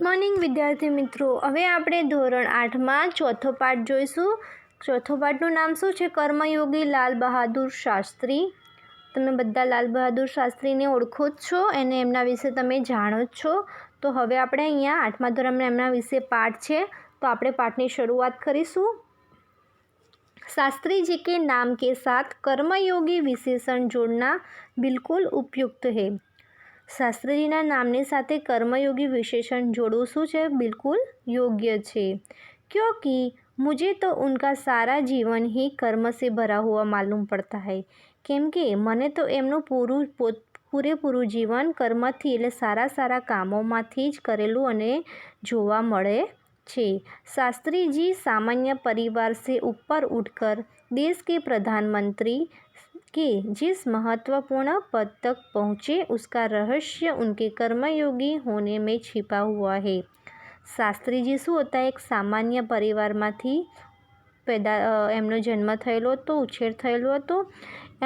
Morning વિદ્યાર્થી મિત્રો, હવે આપણે ધોરણ 8માં ચોથો પાઠ જોઈશું. ચોથો પાઠનું નામ શું છે? કર્મયોગી લાલ બહાદુર શાસ્ત્રી. તમે બધા લાલ બહાદુર શાસ્ત્રીને ઓળખો જ છો, એને એમના વિશે તમે જાણો જ છો. તો હવે આપણે અહીંયા 8મા ધોરણમાં એમના વિશે પાઠ છે, તો આપણે પાઠની શરૂઆત કરીશું. शास्त्री जी के नाम के साथ कर्मयोगी विशेषण जोड़ना बिल्कुल उपयुक्त है. શાસ્ત્રીજીના નામની સાથે કર્મયોગી વિશેષણ જોડવું શું છે? બિલકુલ યોગ્ય છે. क्योंकि मुझे तो उनका सारा जीवन ही कर्म से भरा हुआ मालूम पड़ता है. કેમ કે મને તો એમનું પૂરેપૂરું જીવન કર્મથી એટલે સારા કામોમાંથી જ કરેલું અને જોવા મળે છે. शास्त्री जी सामान्य परिवार से ऊपर उठकर देश के प्रधानमंत्री के जिस महत्वपूर्ण पद तक पहुँचे उसका रहस्य उनके कर्मयोगी होने में छिपा हुआ है. शास्त्री जी શું હતા? એક સામાન્ય પરિવારમાંથી એમનો જન્મ થયેલો હતો, ઉછેર થયેલો હતો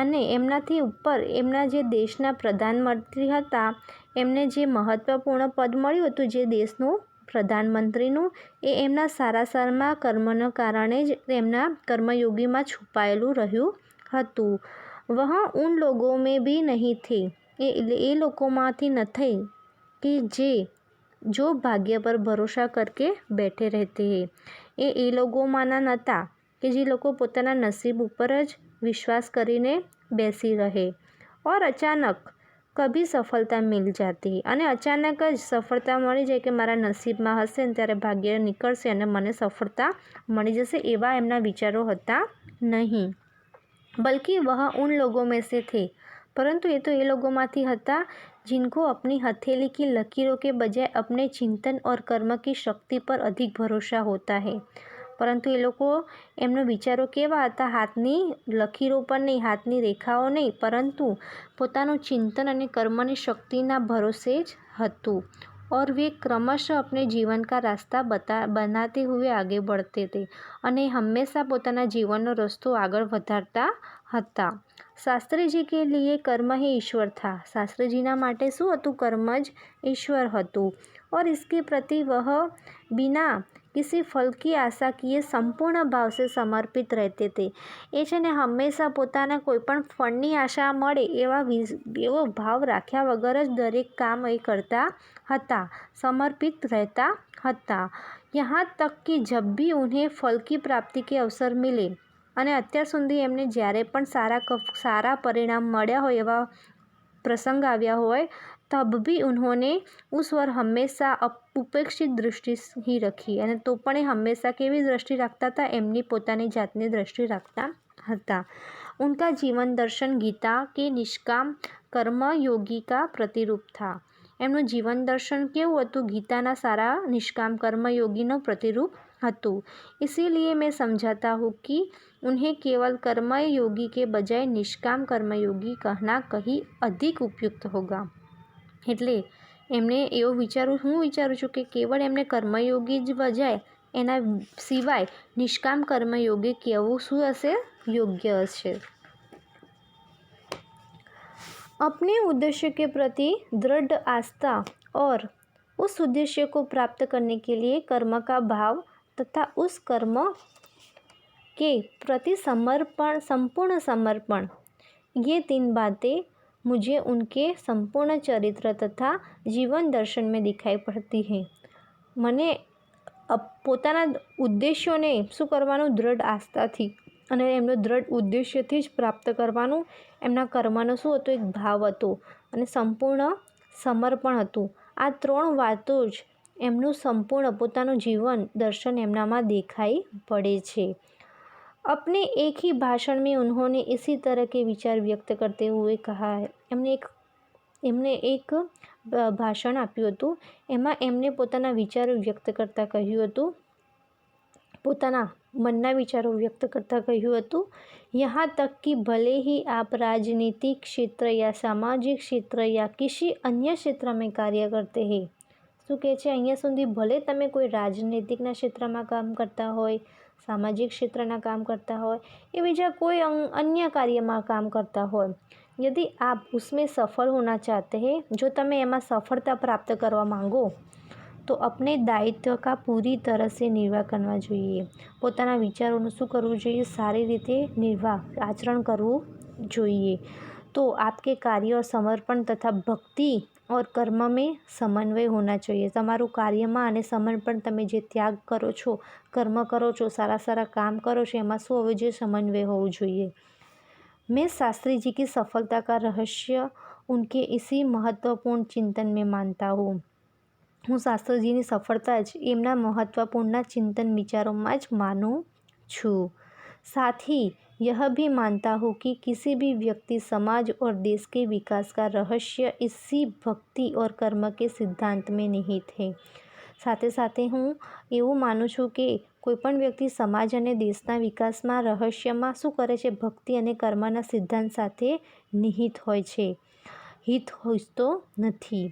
અને એમનાથી ઉપર એમના જે દેશના પ્રધાનમંત્રી હતા એમને જે મહત્ત્વપૂર્ણ પદ મળ્યું હતું, જે દેશનું પ્રધાનમંત્રીનું, એ એમના સારા કર્મના કારણે જ એમના કર્મયોગીમાં છુપાયેલું રહ્યું હતું. वह उन लोगों में भी नहीं थे, એ લોકોમાંથી નથી કે जो भाग्य पर भरोसा करके बैठे रहते हैं. એ લોકોમાંના નહોતા કે જે લોકો પોતાના નસીબ ઉપર જ વિશ્વાસ કરીને બેસી રહે. और अचानक कभी सफलता मिल जाती, અને અચાનક જ સફળતા મળી જાય કે મારા નસીબમાં હશે ને ત્યારે ભાગ્ય નીકળશે અને મને સફળતા મળી જશે, એવા એમના વિચારો હતા નહીં. बल्कि वह उन लोगों में से थे, परंतु ये तो ये लोगों में था जिनको अपनी हथेली की लकीरों के बजाय अपने चिंतन और कर्म की शक्ति पर अधिक भरोसा होता है. પરંતુ એ લોકો એમનો વિચારો કેવા હતા? હાથની લકીરો પર નહીં, હાથની રેખાઓ નહીં, પરંતુ પોતાનું ચિંતન અને કર્મની શક્તિના ભરોસે જ હતું. और वे क्रमशः अपने जीवन का रास्ता बनाते हुए आगे बढ़ते थे, અને હંમેશા પોતાના જીવનનો રસ્તો આગળ વધારતા હતા. શાસ્ત્રીજી કે લીએ કર્મ ही ईश्वर था. શાસ્ત્રીજીના માટે શું હતું? કર્મ જ ઈશ્વર હતું. और इसके प्रति वह बिना किसी फल की आशा किए संपूर्ण भाव से समर्पित रहते थे. એ છે ને હંમેશા પોતાના કોઈપણ ફળની આશા મળે એવો ભાવ રાખ્યા વગર જ દરેક કામ એ કરતા હતા, સમર્પિત રહેતા હતા. यहाँ तक कि जब भी उन्हें फल की प्राप्ति के अवसर मिले, અને અત્યાર સુધી એમને જ્યારે પણ સારા પરિણામ મળ્યા હોય, એવા પ્રસંગ આવ્યા હોય, तब भी उन्होंने उस पर हमेशा उपेक्षित दृष्टि ही रखी, અને તો પણ એ હંમેશા કેવી દૃષ્ટિ રાખતા હતા? એમની પોતાની જાતની દૃષ્ટિ રાખતા હતા. उनका जीवन दर्शन गीता के निष्काम कर्म योगी का प्रतिरूप था. એમનું જીવન દર્શન કેવું હતું? ગીતાના સારા નિષ્કામ કર્મયોગીનો પ્રતિરૂપ હતું. इसीलिए मैं समझाता हूँ कि उन्हें केवल कर्मयोगी के बजाय निष्काम कर्मयोगी कहना कहीं अधिक उपयुक्त होगा. એટલે એમને હું વિચારું છું કે કેવળ એમને કર્મયોગી જ બજાય, એના સિવાય નિષ્કામ કર્મયોગી કહેવું શું હશે? યોગ્ય હશે. अपने उद्देश्य के प्रति दृढ़ आस्था और उस उद्देश्य को प्राप्त करने के लिए कर्म का भाव तथा उस कर्म के प्रति संपूर्ण समर्पण, ये 3 बातें मुझे उनके संपूर्ण चरित्र तथा जीवन दर्शन में दिखाई पड़ती हैं. મને પોતાના ઉદ્દેશ્યોને શું કરવાનું? દૃઢ આસ્થાથી અને એમનો દૃઢ ઉદ્દેશ્યથી જ પ્રાપ્ત કરવાનું. એમના કર્મનો શું હતો? એક ભાવ હતો અને સંપૂર્ણ સમર્પણ હતું. આ 3 વાતો જ એમનું સંપૂર્ણ પોતાનું જીવન દર્શન એમનામાં દેખાઈ પડે છે. अपने एक ही भाषण में उन्होंने इसी तरह के विचार व्यक्त करते हुए कहा है. એમને એક ભાષણ આપ્યું હતું, એમાં એમને પોતાના વિચારો વ્યક્ત કરતાં કહ્યું હતું, પોતાના મનના વિચારો વ્યક્ત કરતાં કહ્યું હતું, यहाँ तक कि भले ही आप राजनीतिक क्षेत्र या सामाजिक क्षेत्र या किसी अन्य क्षेत्र में कार्य करते हैं. શું કહે છે અહીંયા સુધી? ભલે તમે કોઈ રાજનૈતિકના ક્ષેત્રમાં કામ કરતા હોય, સામાજિક ક્ષેત્રના કામ કરતા હોય, એ બીજા કોઈ અન્ય કાર્યમાં કામ કરતા હોય, यदि आप उसमें सफल होना चाहते हैं, जो તમે એમાં સફળતા પ્રાપ્ત કરવા માંગો, तो अपने दायित्व का पूरी तरह से निर्वाह करना જોઈએ. પોતાના વિચારોનું શું કરવું જોઈએ? સારી રીતે નિર્વાહ આચરણ કરવું જોઈએ. तो आपके कार्य और समर्पण तथा भक्ति और कर्म में समन्वय होना चाहिए. તમારું કાર્યમાં અને સમર્પણ તમે જે ત્યાગ કરો છો, કર્મ કરો છો, સારા સારા કામ કરો છો, એમાં શું હોવું જોઈએ? સમન્વય હોવું જોઈએ. मैं शास्त्री जी की सफलता का रहस्य उनके इसी महत्वपूर्ण चिंतन में मानता हूँ. હું શાસ્ત્રીજીની સફળતા જ એમના મહત્વપૂર્ણ ચિંતન વિચારોમાં જ માનું છું. साथ ही यह भी मानता हूँ कि किसी भी व्यक्ति, समाज और देश के विकास का रहस्य इसी भक्ति और कर्म के सिद्धांत में निहित है. સાથે સાથે હું એવું માનું છું કે કોઈપણ વ્યક્તિ, સમાજ અને દેશના વિકાસમાં રહસ્યમાં શું કરે છે? ભક્તિ અને કર્મના સિદ્ધાંત સાથે નિહિત હોય છે, હિત હોતો નથી.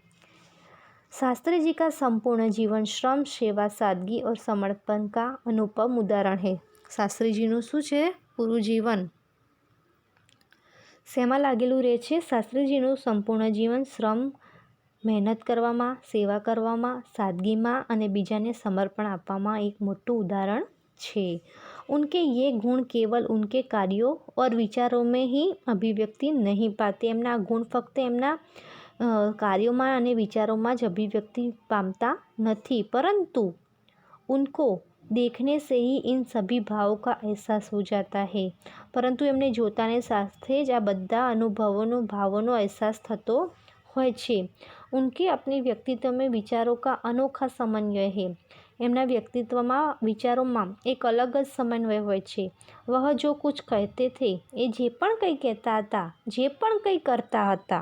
शास्त्री जी का संपूर्ण जीवन श्रम, सेवा, सादगी और समर्पण का अनुपम उदाहरण है. શાસ્ત્રીજીનું શું છે? પૂરું જીવન શેમાં લાગેલું રહે છે? શાસ્ત્રીજીનું સંપૂર્ણ જીવન શ્રમ, મહેનત કરવામાં, સેવા કરવામાં, સાદગીમાં અને બીજાને સમર્પણ આપવામાં એક મોટું ઉદાહરણ છે. उनके ये गुण केवल उनके कार्यों और विचारों में ही अभिव्यक्ति नहीं पाते. એમના ગુણ ફક્ત એમના કાર્યોમાં અને વિચારોમાં જ અભિવ્યક્તિ પામતા નથી, परंतु उनको देखने से ही इन सभी भावों का एहसास हो जाता है. પરંતુ એમને જોતાને સાથે જ આ બધા અનુભવોનો, ભાવોનો અહેસાસ થતો હોય છે. उनके अपने व्यक्तित्व में विचारों का अनोखा समन्वय है. એમના વ્યક્તિત્વમાં, વિચારોમાં એક અલગ જ સમન્વય હોય છે. વહ જો कुछ कहते थे, એ જે પણ કંઈ કહેતા હતા, જે પણ કંઈ કરતા હતા,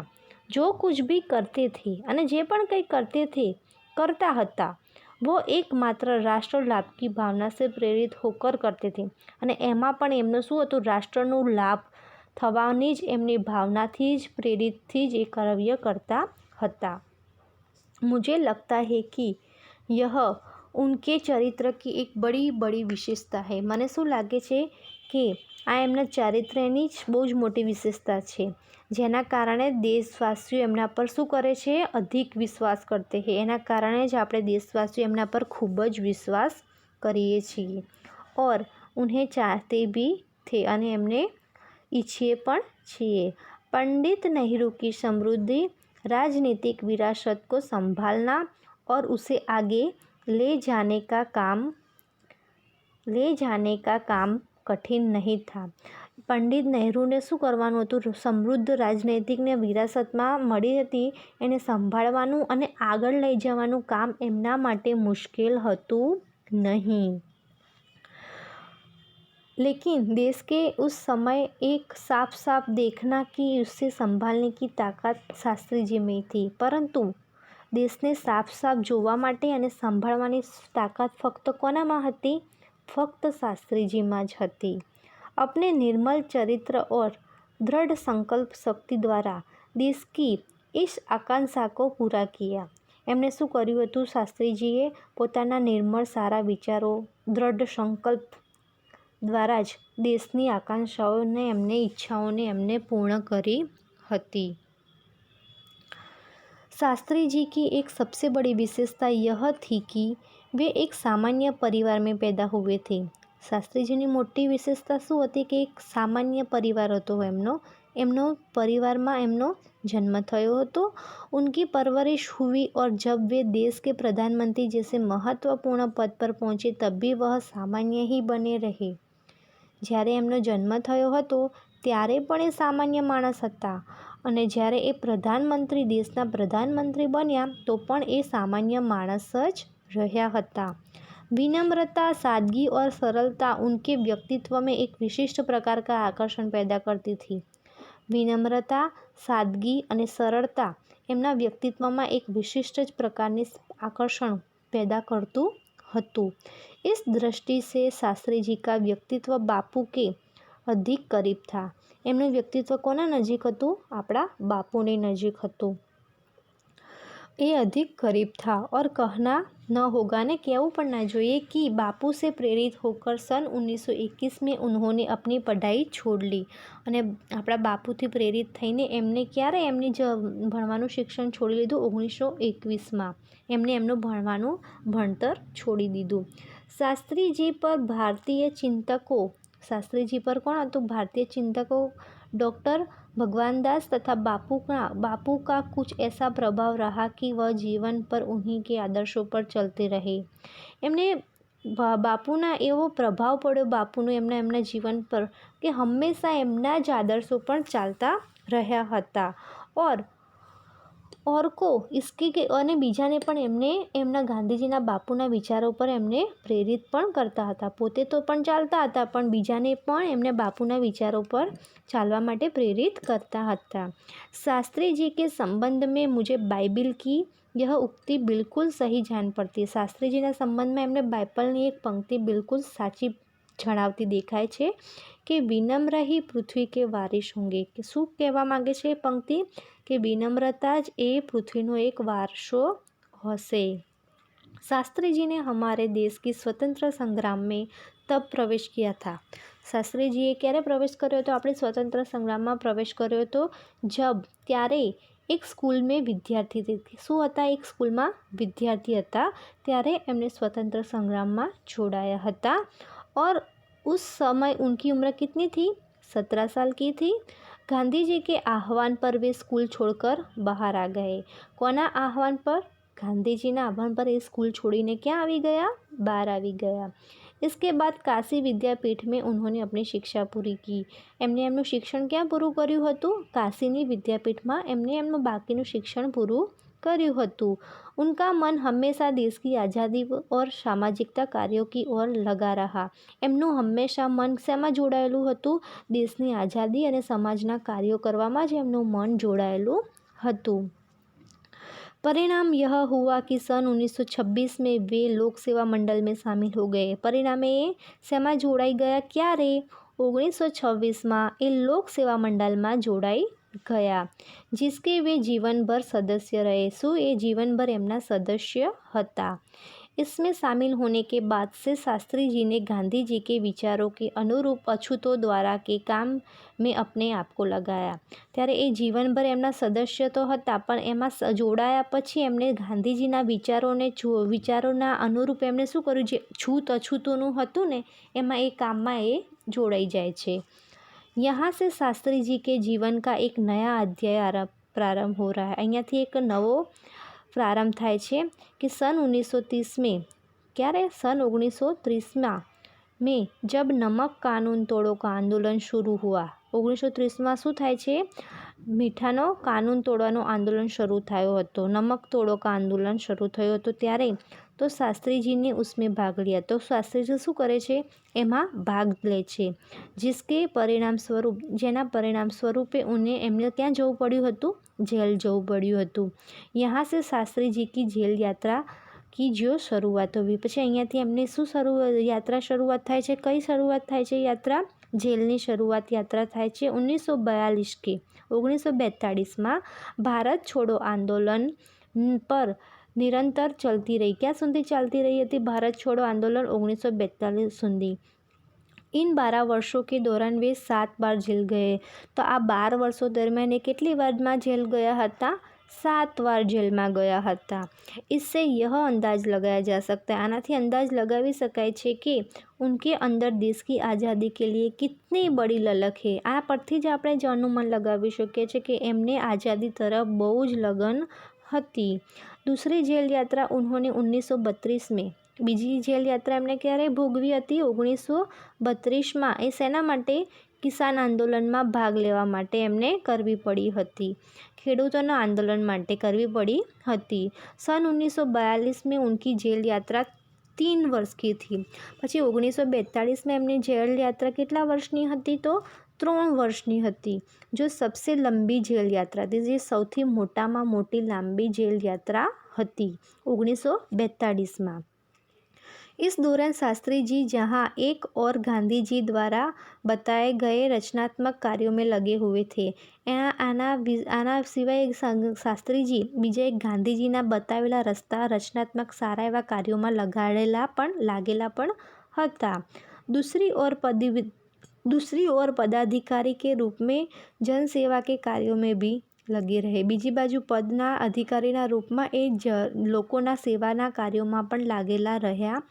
जो कुछ भी करते थे અને જે પણ કંઈ કરતા હતા, वो एकमात्र राष्ट्र लाभ की भावना से प्रेरित होकर करते थे. અને એમાં પણ એમનું શું હતું? રાષ્ટ્રનું લાભ થવાની જ એમની ભાવનાથી જ, પ્રેરિતથી જ એ કાર્ય કરતા હતા. मुझे लगता है कि यह उनके चरित्र की एक बड़ी बड़ी विशेषता है. મને શું લાગે છે કે આ એમના ચારિત્ર્યની જ બહુ જ મોટી વિશેષતા છે, જેના કારણે દેશવાસીઓ એમના પર શું કરે છે? અધિક વિશ્વાસ કરતે હે. એના કારણે જ આપણે દેશવાસીઓ એમના પર ખૂબ જ વિશ્વાસ કરીએ છીએ. और उन्हें चाहते भी थे અને એમને ઈચ્છીએ પણ છીએ. पंडित नेहरू की समृद्धि राजनीतिक विरासत को संभालना और उसे आगे ले जाने का काम कठिन नहीं था. પંડિત નહેરુને શું કરવાનું હતું? સમૃદ્ધ રાજનૈતિકને વિરાસતમાં મળી હતી, એને સંભાળવાનું અને આગળ લઈ જવાનું કામ એમના માટે મુશ્કેલ હતું નહીં. लेकिन देश के उस समय एक साफ साफ देखना कि उससे संभालने की ताकत शास्त्री जी में थी. પરંતુ દેશને સાફ સાફ જોવા માટે અને સંભાળવાની તાકાત ફક્ત કોનામાં હતી? ફક્ત શાસ્ત્રીજીમાં જ હતી. अपने निर्मल चरित्र और दृढ़ संकल्प शक्ति द्वारा देश की इस आकांक्षा को पूरा किया. એમણે શું કર્યું હતું? શાસ્ત્રીજીએ પોતાના નિર્મળ સારા વિચારો, દૃઢ સંકલ્પ દ્વારા જ દેશની આકાંક્ષાઓને, એમને ઈચ્છાઓને એમને પૂર્ણ કરી હતી. शास्त्री जी की एक सबसे बड़ी विशेषता यह थी कि वे एक सामान्य परिवार में पैदा हुए थे. શાસ્ત્રીજીની મોટી વિશેષતા શું હતી? કે એક સામાન્ય પરિવાર હતો એમનો પરિવારમાં એમનો जन्म થયો હતો. उनकी परवरिश हुई और जब वे देश के प्रधानमंत्री जैसे महत्वपूर्ण पद पर पहुँचे तब भी वह सामान्य ही बने रहे. જ્યારે એમનો જન્મ થયો હતો ત્યારે પણ એ સામાન્ય માણસ હતા, અને જ્યારે એ પ્રધાનમંત્રી, દેશના પ્રધાનમંત્રી બન્યા તો પણ એ સામાન્ય માણસ જ રહ્યા હતા. विनम्रता, सादगी और सरलता उनके व्यक्तित्व में एक विशिष्ट प्रकार का आकर्षण पैदा करती थी. विनम्रता, सादगी અને સરળતા એમના વ્યક્તિત્વમાં એક વિશિષ્ટ જ પ્રકારની આકર્ષણ पैदा કરતું હતું. इस दृष्टि से शास्त्री जी का व्यक्तित्व बापू के अधिक करीब था. એમનું વ્યક્તિત્વ કોના નજીક હતું? આપણા બાપુની નજીક હતું. ये अधिक करीब था और कहना न होगा ने कहूँ पण ना જોઈએ कि बापू से प्रेरित होकर सन 1921 में उन्होंने अपनी पढ़ाई छोड़ ली અને આપણા બાપુથી પ્રેરિત થઈને એમને ક્યારે એમની ભણવાનું શિક્ષણ છોડી લીધું 1921માં એમને એમનું ભણવાનું ભણતર છોડી દીધું। શાસ્ત્રીજી પર ભારતીય ચિંતકો શાસ્ત્રીજી पर कौन હતું भारतीय चिंतकों डॉक्टर भगवान दास तथा बापू का कुछ ऐसा प्रभाव रहा कि वह जीवन पर उन्हीं के आदर्शों पर चलते रहे। एमने बापूना एवो प्रभाव पड़ो बापूनो एमना जीवन पर कि हमेशा एमना ज आदर्शों पर चालता रह्या हता और को इसकी के अने बीजाने पण एमने एमना गांधीजीना बापूना विचारों पर एमने प्रेरित पण करता हता। पोते तो पण चालता हता पण बीजाने पण एमने बापूना विचारों पर चालवा माटे प्रेरित करता हता। शास्त्री जी के संबंध में मुझे बाइबिल की यह उक्ति बिल्कुल सही जान पड़ती है। शास्त्री जीना संबंध में एमने बाइबलनी एक पंक्ति बिल्कुल साची जणावती देखाय छे कि विनम्र ही पृथ्वी के वारिस होंगे। कि शुं कहेवा मांगे छे पंक्ति कि विनम्रता ज ए पृथ्वीनो एक वारसो हशे। शास्त्री जी ने हमारे देश की स्वतंत्र संग्राम में तब प्रवेश किया था। शास्त्री जीए क्यारे प्रवेश कर्यो तो अपने स्वतंत्र संग्राम में प्रवेश कर्यो तो जब त्यारे एक स्कूल में विद्यार्थी थी। शुं हता एक स्कूल में विद्यार्थी हता त्यारे एमने स्वतंत्र संग्राम में जोड़ाया हता और उस समय उनकी उम्र कितनी थी 17 साल की थी। गांधी जी के आह्वान पर वे स्कूल छोड़कर बाहर आ गए। कोना आह्वान पर गांधी जी ना आह्वान पर ये स्कूल छोड़ीने क्या आवी गया बाहर आवी गया। इसके बाद काशी विद्यापीठ में उन्होंने अपनी शिक्षा पूरी की। एमने एमનું शिक्षण क्या પૂરું કર્યું હતું કાશીની વિદ્યાપીઠમાં એમણે એમનું બાકીનું शिक्षण પૂરું કર્યું હતું। उनका मन हमेशा देश की आज़ादी और सामाजिकता कार्यों की ओर लगा रहा। एमનું हमेशा मन શેમાં જોડાયેલું હતું દેશની આઝાદી અને સમાજના કાર્યો કરવામાં જ એમનું मन જોડાયેલું હતું। परिणाम यह हुआ कि सन 1926 में वे लोक सेवा मंडल में शामिल हो गए। परिणामे શેમાં જોડાઈ ગયા ક્યારે 1926 में ये लोक सेवा मंडल में जोड़ाई गया जिसके वे जीवन भर सदस्य रहे। सो ये जीवन भर एमना सदस्य हता। इसमें शामिल होने के बाद से शास्त्री जी ने गांधी जी के विचारों के अनुरूप अछूतों द्वारा के काम में अपने आप को लगाया। त्यारे ए जीवन भर एमना सदस्य तो हता पण एमां जोड़ाया पछी एमने गांधीजीना विचारोना अनुरूप एमने शुं कर्युं जे छूत अछूतोनुं हतुं ने एमां ए काममां ए जोड़ाई जाय छे। यहाँ से शास्त्री जी के जीवन का एक नया अध्याय प्रारंभ हो रहा है। अहींयाथी एक नवो प्रारंभ थाय छे कि सन 1930 में क्यारे सन 1930 में जब नमक कानून तोड़ो का आंदोलन शुरू हुआ 1930 में शुं थाय छे मीठानो कानून तोड़वानो आंदोलन शुरू थयो हतो। नमक तोड़ो का आंदोलन शुरू थयो हतो त्यारे तो शास्त्री जी ने उसमें भाग लिया। तो शास्त्री जी शू करे छे एमां भाग ले छे जिसके परिणाम स्वरूप जेना परिणाम स्वरूपे उन्हें एमने क्या जवुं पड्युं हतुं जेल जवुं पड्युं हतुं। यहाँ से शास्त्री जी की जेल यात्रा की जो शुरुआत हुई पछी अहींयाथी एमने शू यात्रा शुरुआत थाय छे कई शुरुआत थाय छे यात्रा जेलनी शुरुआत यात्रा थाय छे 1942 के 1942 में भारत छोड़ो आंदोलन पर निरंतर चलती रही। क्या सुधी चलती रही थी भारत छोड़ो आंदोलन 1942 सुधी। इन 12 वर्षों के दौरान वे 7 बार जेल गए। तो आ 12 वर्षों दरमियान कितनी बार में जेल गया हता 7 बार जेल में गया हता। इससे यह अंदाज लगाया जा सकता है आनाथी अंदाज लगावी शकाय छे कि उनके अंदर देश की आज़ादी के लिए कितनी बड़ी ललक है। आ परथी ज आपणे अनुमान लगावी शकीए छीए कि एमने आज़ादी तरफ बहु ज लगन हती। दूसरी जेल यात्रा उन्होंने 1932 में बीजी जेल यात्रा एमने क्यारे भोगवी हती 1932 में। ए सेना माटे किसान आंदोलन में भाग लेवा माटे एमने करवी पड़ी हती। खेडूतोना आंदोलन माटे करवी पड़ी हती। सन 1942 में उनकी जेल यात्रा 3 वर्ष की थी। पछी 1942 में एमनी जेल यात्रा कितला वर्षनी हती तो 3 वर्षनी हती जो सबसे लंबी जेल यात्रा थी जे सौथी मोटामां मोटी लांबी जेल यात्रा हती 1942 में। इस दौरान शास्त्री जी जहाँ एक और गांधी जी द्वारा बताए गए रचनात्मक कार्यों में लगे हुए थे। आना सिवाय शास्त्रीजी बीजा एक गांधीजीना बतावेला रस्ता रचनात्मक सारा एवा कार्यों लागेला पण हता। दूसरी ओर पदाधिकारी के रूप में जनसेवा के कार्यों में भी लगे रहे। बीजी बाजू पदना अधिकारीना रूपमां लोकोना सेवाना कार्यों पण लागेला रह्या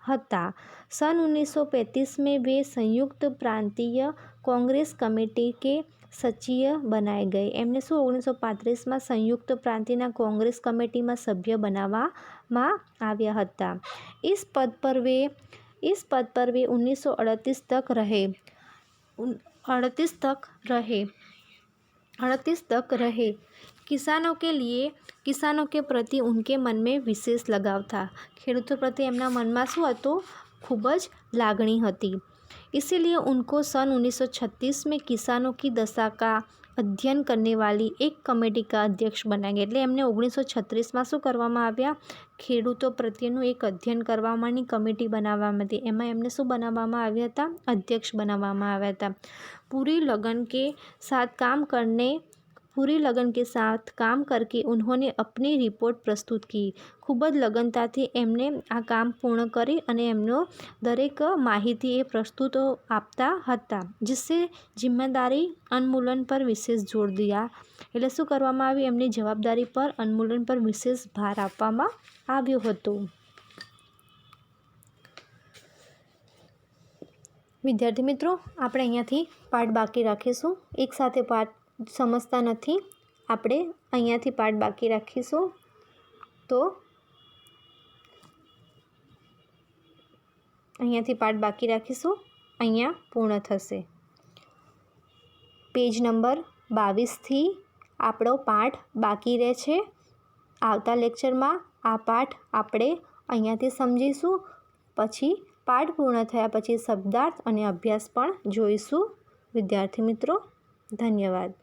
हता। सन 1935 में वे संयुक्त प्रांतीय कांग्रेस कमेटी के सचिव बनाए गए। एमने 1935 में संयुक्त प्रांतीय कांग्रेस कमेटी में सभ्य बनावामां आव्या हता। इस पद पर वे 1938 तक रहे। किसानों के प्रति उनके मन में विशेष लगाव था। खेडूतों प्रति एमना मन में शुं हतुं? खूब ज लागणी हती। इसीलिए उनको सन 1936 में किसानों की दशा का अध्ययन करने वाली एक कमेटी का अध्यक्ष बनाया गया। एटले एमने 1936 में शुं करवामां आव्या? खेडूतों प्रत्येનું एक अध्ययन करवामांनी कमेटी बनाववामां हती। एमां एमने शुं बनाववामां આવ્યા હતા? अध्यक्ष बनाववामां આવ્યા હતા। पूरी लगन के साथ काम करके उन्होंने अपनी रिपोर्ट प्रस्तुत की। खूब ज लगनताथी एमने आ काम पूर्ण करी अने एमनो दरेक माहिती ए प्रस्तुत आपता हता, जिससे जिम्मेदारी उन्मूलन पर विशेष जोर दिया। एटले शुं करवामां आव्युं? एमनी जवाबदारी पर उन्मूलन पर विशेष भार आपवामां આવ્યો હતો। विद्यार्थी मित्रों, આપણે અહીંયાથી પાઠ બાકી રાખીશું। એક સાથે પાઠ સમજતા નથી, આપણે અહીંયાથી પાઠ બાકી રાખીશું તો અહીંયા પૂર્ણ થશે। પેજ નંબર 22થી આપણો પાઠ બાકી રહે છે। આવતા લેક્ચરમાં આ પાઠ આપણે અહીંયાથી સમજીશું। પછી પાઠ પૂર્ણ થયા પછી શબ્દાર્થ અને અભ્યાસ પણ જોઈશું। વિદ્યાર્થી મિત્રો, ધન્યવાદ।